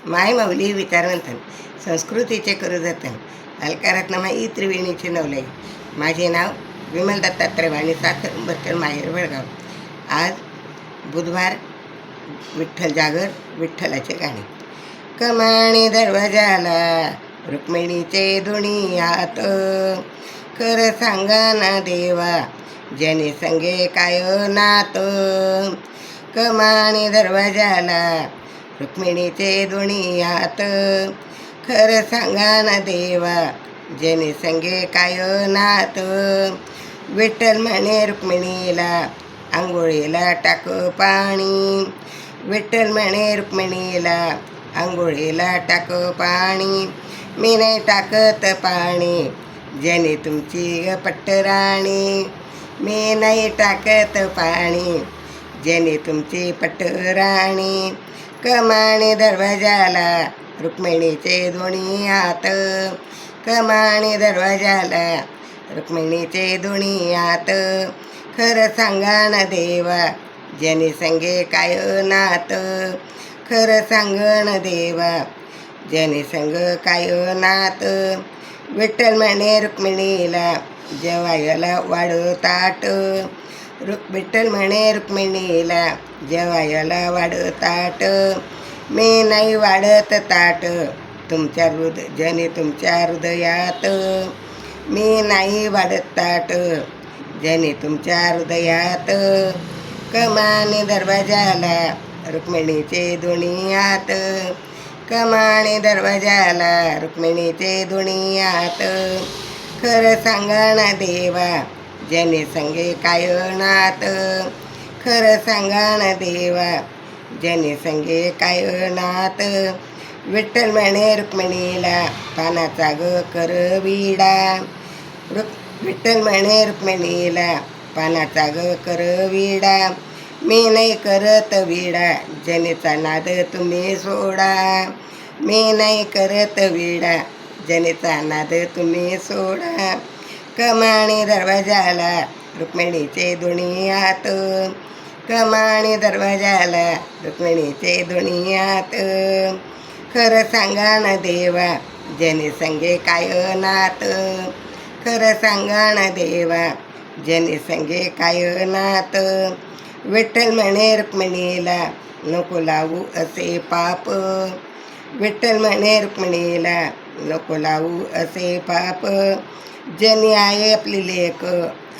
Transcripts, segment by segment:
माय माऊली विचारवंतन संस्कृतीचे करू जतन अलकारत्नमाई त्रिवेणीचे नवलाई. माझे नाव विमल दत्तात्रय वाणी साखर उंबरकर माहेर वडगाव. आज बुधवार विठ्ठल जागर विठ्ठलाचे गाणे. कमाणी दरवाजाला रुक्मिणीचे दोन्ही हात, खरं सांगा ना देवा जनी संगे काय नात. कमाणी दरवाजाला रुक्मिणीचे दोन्ही हात, खरं सांगा ना देवा जनी संगे काय नात. विठ्ठल म्हणे रुक्मिणीला आंघोळीला टाक पाणी, विठ्ठल म्हणे रुक्मिणीला आंघोळीला टाक पाणी. मी नाही टाकत पाणी जनी तुमची पट्टराणी, मी नाही टाकत पाणी जनी तुमची पट्टराणी. कमाणी दरवाजाला रुक्मिणीचे दोन्ही हात, कमाणी दरवाजाला रुक्मिणीचे दोन्ही हात. खरं सांगा ना देवा जनी संगे काय नात, खरं सांग ना देवा जनी संग काय नात. विठ्ठल म्हणे रुक्मिणीला जेवायला वाढ ताट, विठ्ठल म्हणे रुक्मिणीला जेवायला वाढ ताट. मी नाही वाढत ताट तुमच्या जनी तुमच्या हृदयात, मी नाही वाढत ताट जनी तुमच्या हृदयात. कमानी दरवाजाला रुक्मिणीचे दोन्ही हात, कमानी दरवाजाला रुक्मिणीचे दोन्ही हात. खरं सांगा ना देवा जनी संगे काय नात, खरं सांगा ना देवा जनी संगे काय नात. विठ्ठल म्हणे रुक्मिणीला पानाचा ग कर विडा, विठ्ठल म्हणे रुक्मिणीला पानाचा ग कर विडा. मी नाही करत विडा जनीचा नाद तुम्ही सोडा, मी नाही करत विडा जनीचा नाद तुम्ही सोडा. कमाणी दरवाजाला रुक्मिणीचे दोन्ही हात, कमाणी दरवाजाला रुक्मिणीचे दोन्ही हात. खरं सांगा ना देवा जनी संगे काय नात, खरं सांगा ना देवा जनी संगे काय नात. विठ्ठल म्हणे रुक्मिणीला नको लावू असे पाप, विठ्ठल म्हणे रुक्मिणीला नको लावू असे पाप. जनी आहे आपली लेक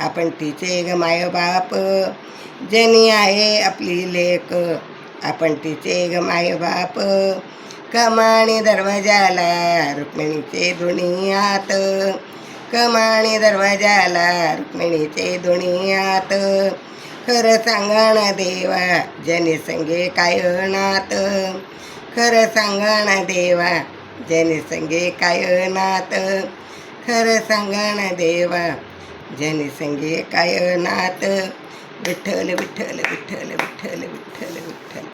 आपण तिचे ग माय बाप, जनी आहे आपली लेक आपण तिचे ग माय बाप. कमाणी दरवाजाला रुक्मिणीचे दोन्ही हात, कमाणी दरवाजाला रुक्मिणीचे दोन्ही हात. खरं सांगा ना देवा जनी संगे काय नात, खरं सांगा ना देवा जनी संगे काय नात. खरं सांगा ना देवा जनी संगे काय नात. विठ्ठल विठ्ठल विठ्ठल विठ्ठल विठ्ठल विठ्ठल.